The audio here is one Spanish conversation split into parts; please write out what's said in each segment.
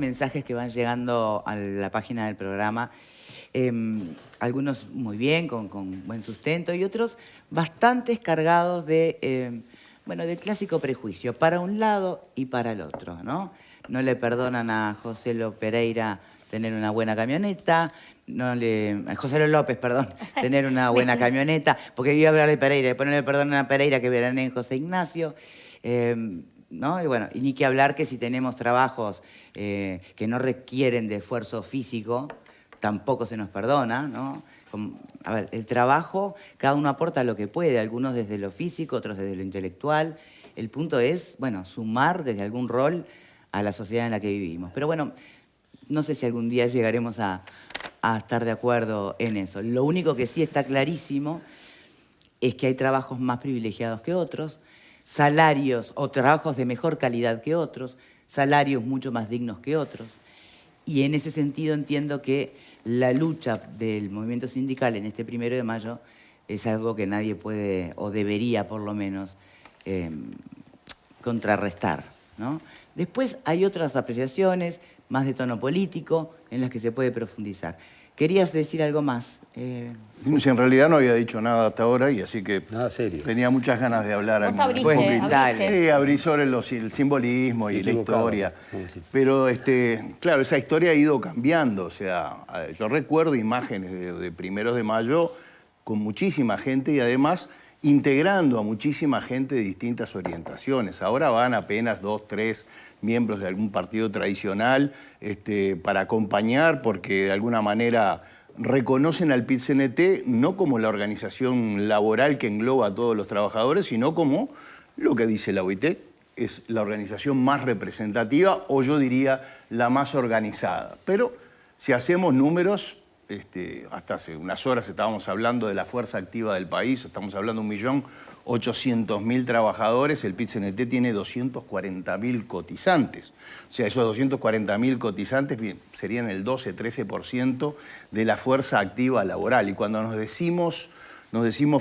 Mensajes que van llegando a la página del programa, algunos muy bien, con buen sustento, y otros bastante cargados de, bueno, del clásico prejuicio, para un lado y para el otro, ¿no? No le perdonan a José Pereira tener una buena camioneta, a José López, perdón, tener una buena camioneta, porque iba a hablar de Pereira, después no le perdonan a Pereira que veranee en José Ignacio, ¿no? Y bueno, y ni que hablar que si tenemos trabajos que no requieren de esfuerzo físico, tampoco se nos perdona, ¿no? A ver, el trabajo, cada uno aporta lo que puede, algunos desde lo físico, otros desde lo intelectual. El punto es, bueno, sumar desde algún rol a la sociedad en la que vivimos. Pero bueno, no sé si algún día llegaremos a estar de acuerdo en eso. Lo único que sí está clarísimo es que hay trabajos más privilegiados que otros, salarios o trabajos de mejor calidad que otros, salarios mucho más dignos que otros. Y en ese sentido entiendo que la lucha del movimiento sindical en este 1 de mayo es algo que nadie puede, o debería por lo menos, contrarrestar, ¿no? Después hay otras apreciaciones, más de tono político, en las que se puede profundizar. ¿Querías decir algo más? Sí, en realidad no había dicho nada hasta ahora y así que nada serio. Tenía muchas ganas de hablar. Abrí sobre el simbolismo y la historia. Sí. Pero, claro, esa historia ha ido cambiando. O sea, yo recuerdo imágenes de 1 de mayo con muchísima gente y además integrando a muchísima gente de distintas orientaciones. Ahora van apenas 2, 3 miembros de algún partido tradicional para acompañar porque de alguna manera reconocen al PIT-CNT no como la organización laboral que engloba a todos los trabajadores, sino como lo que dice la OIT, es la organización más representativa o yo diría la más organizada. Pero si hacemos números, hasta hace unas horas estábamos hablando de la fuerza activa del país, estamos hablando de 1.800.000 trabajadores, el PIT-CNT tiene 240.000 cotizantes. O sea, esos 240.000 cotizantes serían el 12-13% de la fuerza activa laboral. Y cuando nos decimos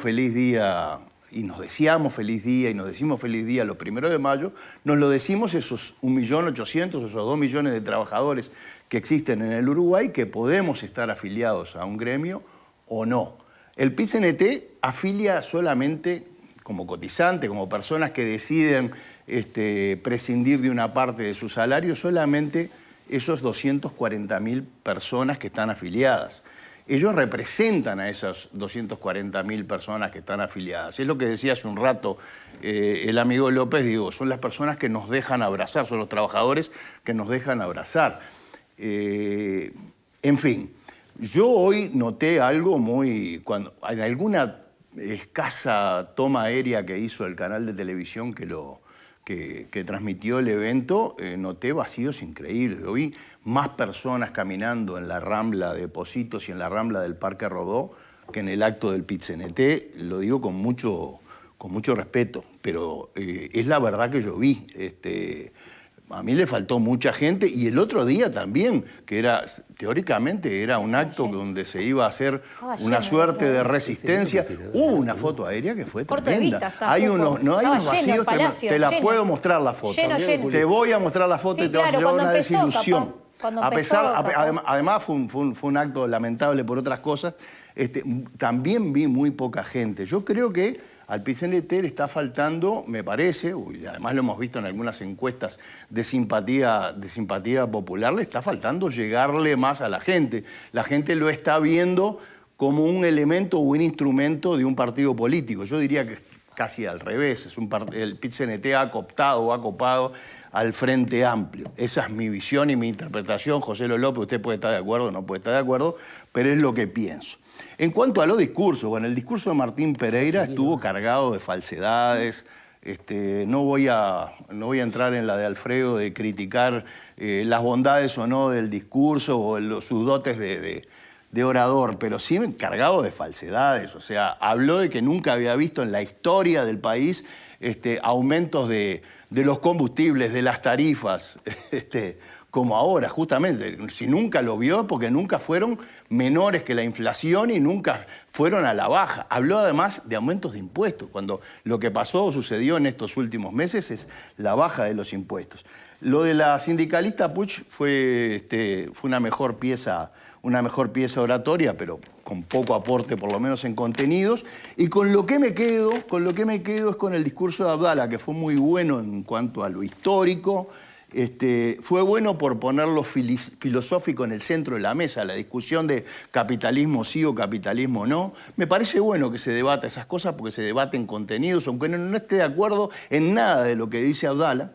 feliz día y nos deseamos feliz día y nos decimos feliz día los 1 de mayo, nos lo decimos esos 1.800.000, esos 2 millones de trabajadores que existen en el Uruguay que podemos estar afiliados a un gremio o no. El PIT-CNT afilia solamente como cotizante, como personas que deciden prescindir de una parte de su salario, solamente esos 240.000 personas que están afiliadas. Ellos representan a esas 240.000 personas que están afiliadas. Es lo que decía hace un rato el amigo López, digo, son las personas que nos dejan abrazar, son los trabajadores que nos dejan abrazar. En fin, yo hoy noté algo cuando en alguna escasa toma aérea que hizo el canal de televisión que transmitió el evento, noté vacíos increíbles. Yo vi más personas caminando en la Rambla de Pocitos y en la Rambla del Parque Rodó que en el acto del PIT-CNT. Lo digo con mucho respeto, pero es la verdad que yo vi. A mí le faltó mucha gente y el otro día también, que teóricamente era un acto donde se iba a hacer una suerte de resistencia. Hubo una foto aérea que fue tremenda. Hay unos vacíos tremendos. Te la puedo mostrar la foto. Te voy a mostrar la foto y te vas a llevar una desilusión. Además fue un acto lamentable por otras cosas. También vi muy poca gente. Yo creo que al PIT-CNT le está faltando, me parece, y además lo hemos visto en algunas encuestas de simpatía popular, le está faltando llegarle más a la gente. La gente lo está viendo como un elemento o un instrumento de un partido político. Yo diría que casi al revés. El PIT-CNT ha cooptado o ha copado al Frente Amplio. Esa es mi visión y mi interpretación. José López, usted puede estar de acuerdo o no puede estar de acuerdo, pero es lo que pienso. En cuanto a los discursos, bueno, el discurso de Martín Pereira estuvo cargado de falsedades. No voy a entrar en la de Alfredo de criticar las bondades o no del discurso o sus dotes de orador, pero sí cargado de falsedades. O sea, habló de que nunca había visto en la historia del país aumentos de los combustibles, de las tarifas, como ahora, justamente. Si nunca lo vio, porque nunca fueron menores que la inflación y nunca fueron a la baja. Habló además de aumentos de impuestos, cuando lo que pasó o sucedió en estos últimos meses es la baja de los impuestos. Lo de la sindicalista Puch fue una mejor pieza oratoria, pero con poco aporte, por lo menos en contenidos. Y con lo que me quedo es con el discurso de Abdala, que fue muy bueno en cuanto a lo histórico. Fue bueno por poner lo filosófico en el centro de la mesa, la discusión de capitalismo sí o capitalismo no. Me parece bueno que se debata esas cosas porque se debaten contenidos, aunque no esté de acuerdo en nada de lo que dice Abdala.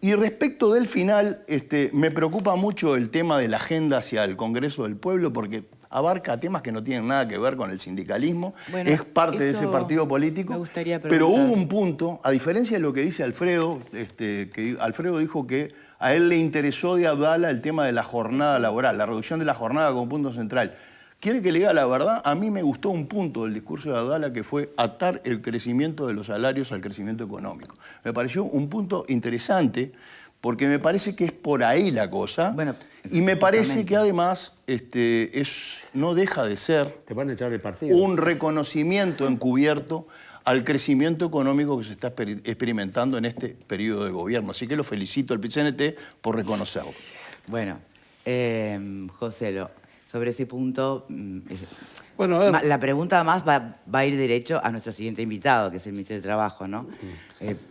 Y respecto del final, me preocupa mucho el tema de la agenda hacia el Congreso del Pueblo, porque abarca temas que no tienen nada que ver con el sindicalismo, bueno, es parte de ese partido político. Me gustaría pero hubo un punto, a diferencia de lo que dice Alfredo, que Alfredo dijo que a él le interesó de Abdala el tema de la jornada laboral, la reducción de la jornada como punto central. ¿Quiere que le diga la verdad? A mí me gustó un punto del discurso de Abdala que fue atar el crecimiento de los salarios al crecimiento económico. Me pareció un punto interesante porque me parece que es por ahí la cosa. Bueno, y me parece que además no deja de ser Te van a echar el partido. Un reconocimiento encubierto al crecimiento económico que se está experimentando en este periodo de gobierno. Así que lo felicito al PCNT por reconocerlo. Bueno, José, sobre ese punto, bueno, a ver. la pregunta más va a ir derecho a nuestro siguiente invitado, que es el Ministro de Trabajo, ¿no?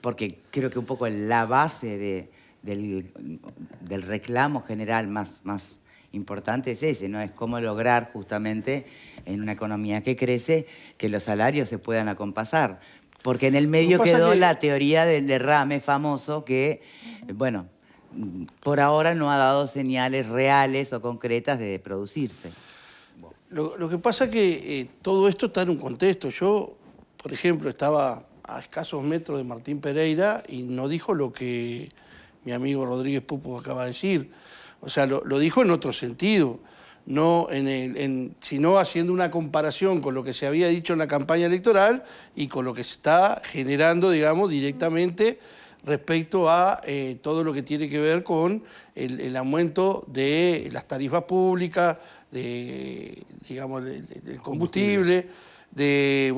Porque creo que un poco la base del reclamo general más importante es ese, ¿no? Es cómo lograr justamente en una economía que crece que los salarios se puedan acompasar. Porque en el medio quedó la teoría del derrame famoso que, bueno, por ahora no ha dado señales reales o concretas de producirse. Lo que pasa es que todo esto está en un contexto. Yo, por ejemplo, estaba a escasos metros de Martín Pereira y no dijo lo que mi amigo Rodríguez Pupo acaba de decir. O sea, lo dijo en otro sentido, no sino haciendo una comparación con lo que se había dicho en la campaña electoral y con lo que se está generando, digamos, directamente respecto a todo lo que tiene que ver con el aumento de las tarifas públicas, digamos, del combustible, ¿De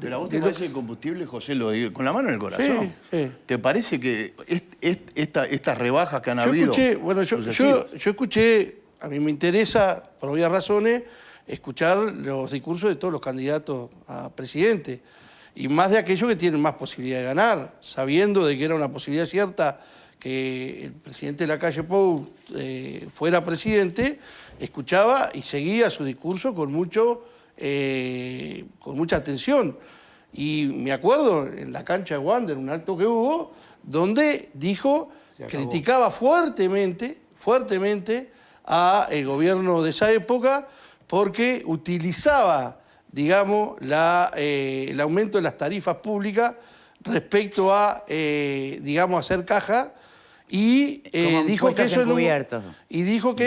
la voz te parece el combustible, José, lo digo con la mano en el corazón? Sí. ¿Te parece que estas rebajas que han habido? Yo escuché, a mí me interesa, por obvias razones, escuchar los discursos de todos los candidatos a presidente. Y más de aquellos que tienen más posibilidad de ganar, sabiendo de que era una posibilidad cierta que el presidente de la calle Pou fuera presidente, escuchaba y seguía su discurso con mucha atención. Y me acuerdo en la cancha de Wander, un acto que hubo, donde criticaba fuertemente al gobierno de esa época porque utilizaba, digamos, el aumento de las tarifas públicas respecto a, digamos, hacer caja y dijo que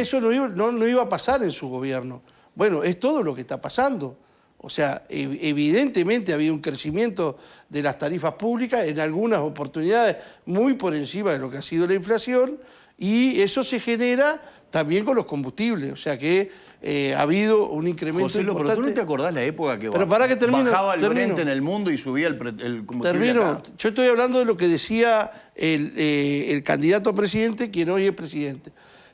eso no iba a pasar en su gobierno. Bueno, es todo lo que está pasando. O sea, evidentemente ha habido un crecimiento de las tarifas públicas en algunas oportunidades muy por encima de lo que ha sido la inflación y eso se genera también con los combustibles. O sea que ha habido un incremento importante. Pero tú no te acordás la época que bajaba el Brent en el mundo y subía el combustible acá. Yo estoy hablando de lo que decía el candidato a presidente, quien hoy es presidente.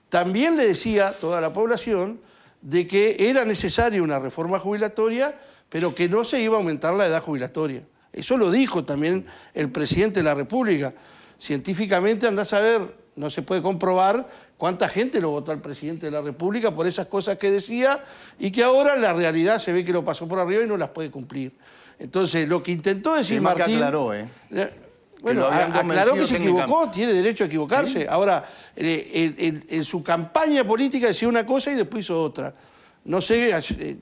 También le decía a toda la población de que era necesaria una reforma jubilatoria, pero que no se iba a aumentar la edad jubilatoria. Eso lo dijo también el presidente de la República. Científicamente, andás a ver, no se puede comprobar cuánta gente lo votó al presidente de la República por esas cosas que decía y que ahora la realidad se ve que lo pasó por arriba y no las puede cumplir. Entonces, lo que intentó decir Martín... que aclaró, Bueno, aclaró que se equivocó, tiene derecho a equivocarse. ¿Sí? Ahora, en su campaña política decía una cosa y después hizo otra. No sé,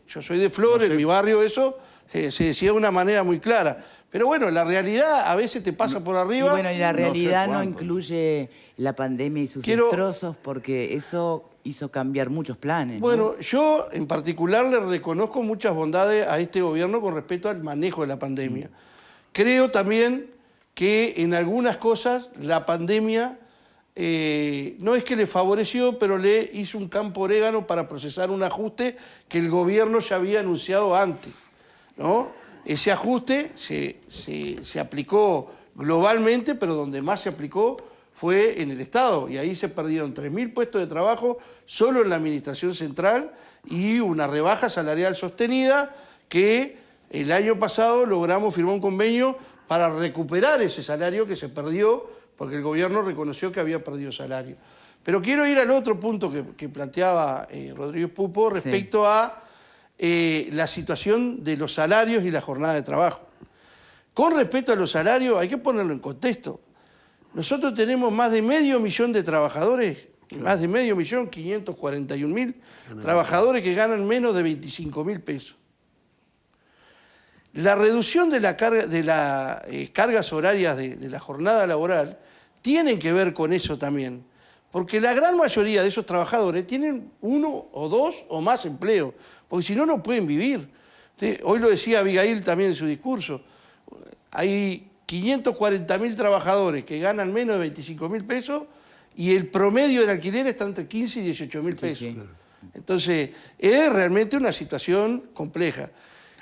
yo soy de Flores, en mi barrio eso se decía de una manera muy clara. Pero bueno, la realidad a veces te pasa por arriba. Y bueno, y la realidad no incluye la pandemia y sus destrozos, porque eso hizo cambiar muchos planes. Bueno, ¿no? Yo en particular le reconozco muchas bondades a este gobierno con respecto al manejo de la pandemia. Creo también que en algunas cosas la pandemia no es que le favoreció, pero le hizo un campo orégano para procesar un ajuste que el gobierno ya había anunciado antes, ¿no? Ese ajuste se aplicó globalmente, pero donde más se aplicó fue en el Estado, y ahí se perdieron 3.000 puestos de trabajo solo en la administración central y una rebaja salarial sostenida que el año pasado logramos firmar un convenio para recuperar ese salario que se perdió porque el gobierno reconoció que había perdido salario. Pero quiero ir al otro punto que planteaba Rodríguez Pupo respecto a la situación de los salarios y la jornada de trabajo. Con respecto a los salarios, hay que ponerlo en contexto. Nosotros tenemos más de 500.000 de trabajadores, más de 500.000, 541.000 trabajadores que ganan menos de 25.000 pesos. La reducción de las cargas horarias de la jornada laboral tienen que ver con eso también, porque la gran mayoría de esos trabajadores tienen 1 o 2 o más empleos, porque si no, no pueden vivir. Hoy lo decía Abigail también en su discurso, hay 540.000 trabajadores que ganan menos de 25.000 pesos y el promedio del alquiler está entre 15 y 18.000 pesos. Sí, sí. Entonces, es realmente una situación compleja.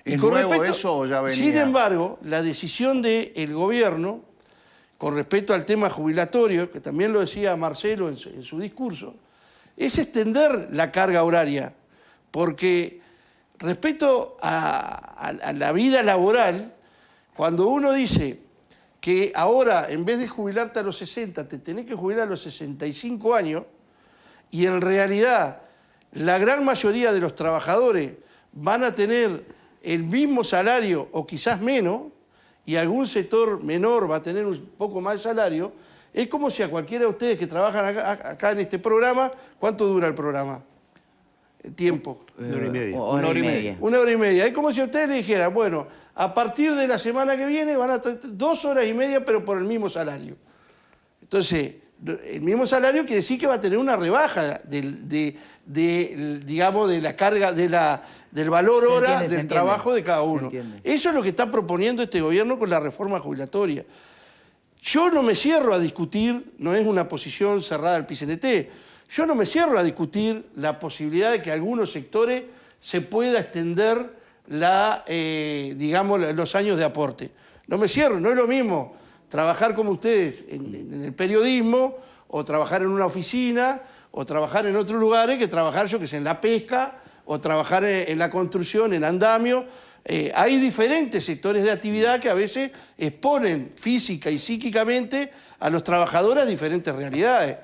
¿Es nuevo eso o ya venía? Sin embargo, la decisión del gobierno, con respecto al tema jubilatorio, que también lo decía Marcelo en su discurso, es extender la carga horaria, porque respecto a la vida laboral, cuando uno dice que ahora, en vez de jubilarte a los 60, te tenés que jubilar a los 65 años, y en realidad la gran mayoría de los trabajadores van a tener el mismo salario o quizás menos, y algún sector menor va a tener un poco más de salario, es como si a cualquiera de ustedes que trabajan acá en este programa, ¿cuánto dura el programa? El tiempo. 1 hora y media. Una hora y media. 1 hora y media. Es como si a ustedes le dijeran, bueno, a partir de la semana que viene van a tener 2 horas y media, pero por el mismo salario. Entonces, el mismo salario quiere decir que va a tener una rebaja digamos, de la carga, del valor hora del trabajo de cada uno. Eso es lo que está proponiendo este gobierno con la reforma jubilatoria. Yo no me cierro a discutir, no es una posición cerrada al PCNT, yo no me cierro a discutir la posibilidad de que algunos sectores se pueda extender digamos, los años de aporte. No me cierro, no es lo mismo trabajar como ustedes en el periodismo, o trabajar en una oficina, o trabajar en otros lugares, que trabajar, yo que sé, en la pesca, o trabajar en la construcción, en andamio. Hay diferentes sectores de actividad que a veces exponen física y psíquicamente a los trabajadores a diferentes realidades.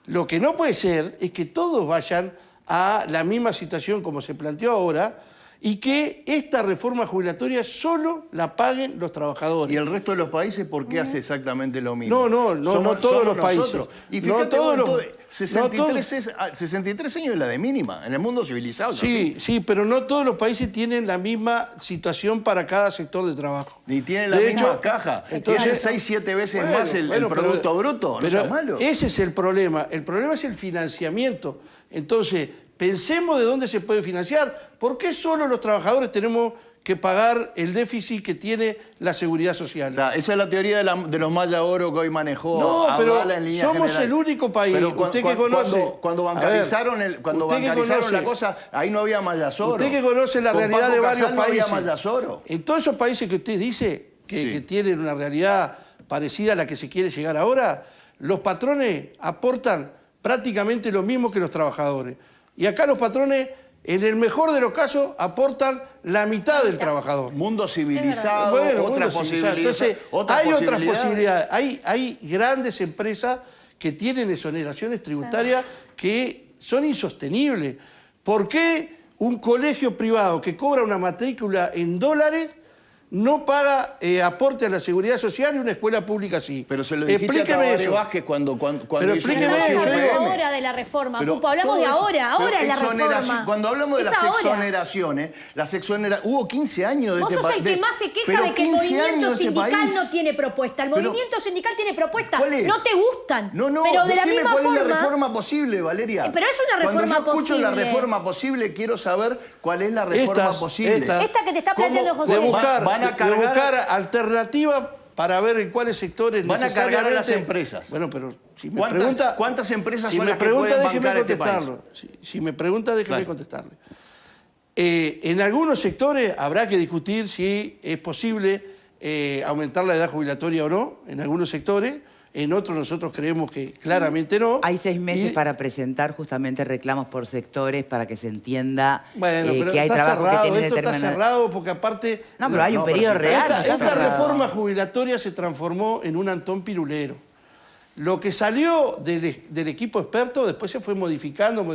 Lo que no puede ser es que todos vayan a la misma situación como se planteó ahora, y que esta reforma jubilatoria solo la paguen los trabajadores. ¿Y el resto de los países por qué hace exactamente lo mismo? No todos los países. Y fíjate, no todos los, 63 años es la de mínima, en el mundo civilizado. Sí, pero no todos los países tienen la misma situación para cada sector de trabajo. Ni tienen la misma caja. Tienen 6, 7 veces más el Producto Bruto, no es malo. Ese es el problema. El problema es el financiamiento. Entonces, pensemos de dónde se puede financiar. ¿Por qué solo los trabajadores tenemos que pagar el déficit que tiene la seguridad social? O sea, esa es la teoría de los Maya Oro que hoy manejó. No, pero en somos el único país. Pero usted que conoce. Cuando bancarizaron la cosa, ahí no había Maya Oro. Usted que conoce la realidad de varios países. No había Maya Oro. En todos esos países que usted dice que tienen una realidad parecida a la que se quiere llegar ahora, los patrones aportan prácticamente lo mismo que los trabajadores. Y acá los patrones, en el mejor de los casos, aportan la mitad del trabajador. Mundo civilizado, otra posibilidad. Entonces, hay otras posibilidades. Hay grandes empresas que tienen exoneraciones tributarias que son insostenibles. ¿Por qué un colegio privado que cobra una matrícula en dólares no paga aporte a la seguridad social y una escuela pública sí? Pero se lo dijiste a Tabaré Vázquez cuando pero explíqueme eso. Ahora de la reforma, Pupo, hablamos de ahora es la reforma. Cuando hablamos de las exoneraciones, hubo 15 años de Vos sos el que más se queja de que el movimiento sindical no tiene propuesta. El movimiento sindical tiene propuesta. ¿Cuál es? No te gustan. No, pero de la misma cuál forma, es la reforma posible, Valeria. Pero es una reforma posible. Cuando yo escucho la reforma posible, quiero saber cuál es la reforma posible. Esta que te está planteando José. De buscar alternativa para ver en cuáles sectores van a cargar a las necesariamente- empresas. Bueno, pero si me pregunta... ¿Cuántas empresas si son me las que pregunta, pueden déjeme bancar este país? contestarlo. Si me pregunta, déjeme Claro. contestarle. En algunos sectores habrá que discutir si es posible aumentar la edad jubilatoria o no, en algunos sectores. En otros nosotros creemos que claramente no. Hay 6 meses Y- para presentar justamente reclamos por sectores para que se entienda Bueno, pero que hay está trabajo cerrado, que tiene esto está determinado... cerrado porque aparte... No, pero hay un pero periodo si real. Esta, está esta cerrado. reforma jubilatoria se transformó en un Antón Pirulero. Lo que salió del equipo experto después se fue modificando,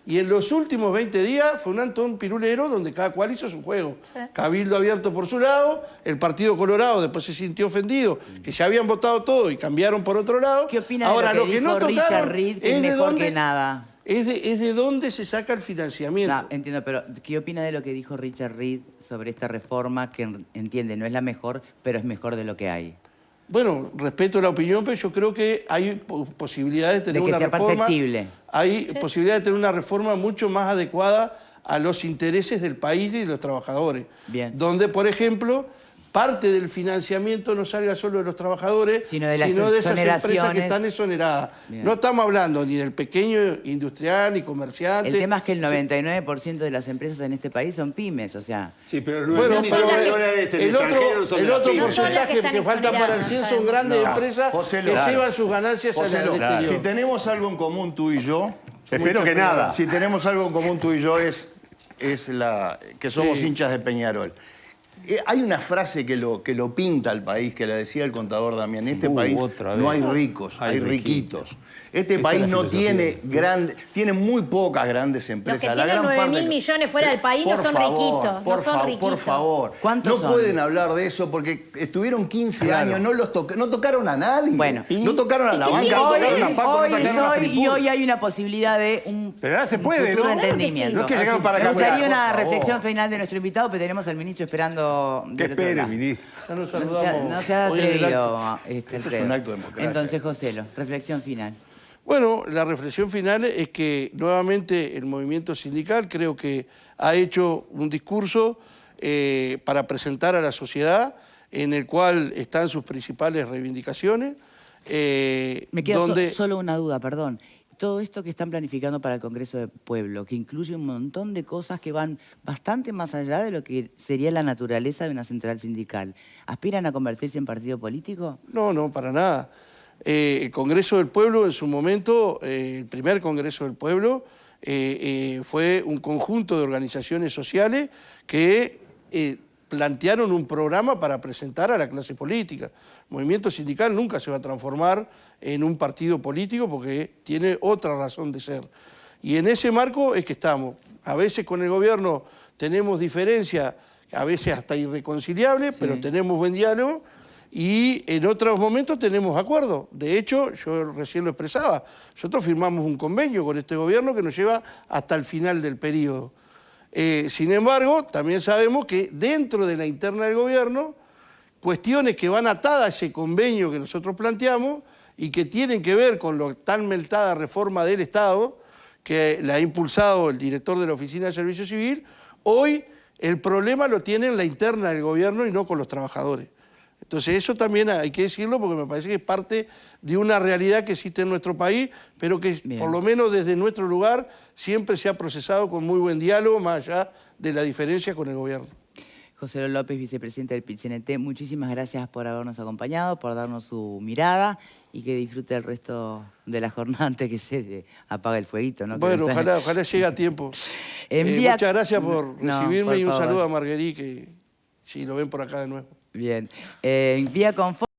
y en los últimos 20 días fue un Antón Pirulero donde cada cual hizo su juego. Sí. Cabildo abierto por su lado, el Partido Colorado después se sintió ofendido, que ya habían votado todo y cambiaron por otro lado. ¿Qué opina Ahora, de lo que dijo Richard tocaron Reed, que es de mejor dónde- que nada? Es de dónde se saca el financiamiento. No, entiendo, pero ¿qué opina de lo que dijo Richard Reed sobre esta reforma que entiende no es la mejor, pero es mejor de lo que hay? Bueno, respeto la opinión, pero yo creo que hay posibilidades de tener De que una sea reforma. perfectible. Hay posibilidades de tener una reforma mucho más adecuada a los intereses del país y de los trabajadores. Bien. Donde, por ejemplo, parte del financiamiento no salga solo de los trabajadores, Sino de las esas empresas que exoneraciones. están exoneradas. Bien. No estamos hablando ni del pequeño industrial ni comerciante. El tema es que el 99% de las empresas en este país son pymes, o sea... Sí, pero Bueno, los pero dólares en el extranjero no son de el las otro pymes. No son las porcentaje que están que falta para el 100 son exoneradas, grandes No, empresas José que Lo, llevan sus ganancias José al Lo, exterior. si tenemos algo en común tú y yo... Espero que nada. Si tenemos algo en común tú y yo es que somos Sí. hinchas de Peñarol. Hay una frase que lo pinta al país, que la decía el contador Damián. En este país otra no vez. hay ricos, Hay hay riquitos. Este país es la no filosofía. tiene muy pocas grandes Los empresas. que La tienen gran 9.000 parte- millones fuera del país no Por son favor, riquitos, por no son favor, riquitos. Por favor, ¿Cuántos no son? pueden hablar de eso porque estuvieron 15 años, no tocaron a nadie. Bueno. No tocaron a la banca, no tocaron a Paco, no tocaron a y Fripur. hoy hay una posibilidad de un, Pero ahora se un puede, futuro ¿no? entendimiento. No es que llegaron para Me cambiar. gustaría una Por favor. reflexión final de nuestro invitado, pero tenemos al ministro esperando Que del otro espere, lado. ministro. Ya nos No saludamos se ha hoy en el atrevido acto. este, Esto es Alfredo. un acto de democracia. Entonces, Joselo, reflexión final. Bueno, la reflexión final es que nuevamente el movimiento sindical creo que ha hecho un discurso para presentar a la sociedad en el cual están sus principales reivindicaciones. Me queda donde... solo una duda, perdón. Todo esto que están planificando para el Congreso del Pueblo, que incluye un montón de cosas que van bastante más allá de lo que sería la naturaleza de una central sindical, ¿aspiran a convertirse en partido político? No, para nada. El Congreso del Pueblo en su momento, el primer Congreso del Pueblo, fue un conjunto de organizaciones sociales que plantearon un programa para presentar a la clase política. El movimiento sindical nunca se va a transformar en un partido político porque tiene otra razón de ser. Y en ese marco es que estamos. A veces con el gobierno tenemos diferencias, a veces hasta irreconciliables, pero tenemos buen diálogo. Y en otros momentos tenemos acuerdos. De hecho, yo recién lo expresaba, nosotros firmamos un convenio con este gobierno que nos lleva hasta el final del periodo. Sin embargo, también sabemos que dentro de la interna del gobierno, cuestiones que van atadas a ese convenio que nosotros planteamos y que tienen que ver con la tan meltada reforma del Estado, que la ha impulsado el director de la Oficina de Servicio Civil, hoy el problema lo tiene en la interna del gobierno y no con los trabajadores. Entonces eso también hay que decirlo porque me parece que es parte de una realidad que existe en nuestro país, pero que Bien. por lo menos desde nuestro lugar siempre se ha procesado con muy buen diálogo, más allá de la diferencia con el gobierno. José López, vicepresidente del PIT-CNT, muchísimas gracias por habernos acompañado, por darnos su mirada y que disfrute el resto de la jornada antes que se apague el fueguito, ¿no? Bueno, Que no ojalá llegue a tiempo. Envía- Muchas gracias por No, recibirme por y un favor. saludo a Marguerite, que si lo ven por acá de nuevo. Bien. Envía con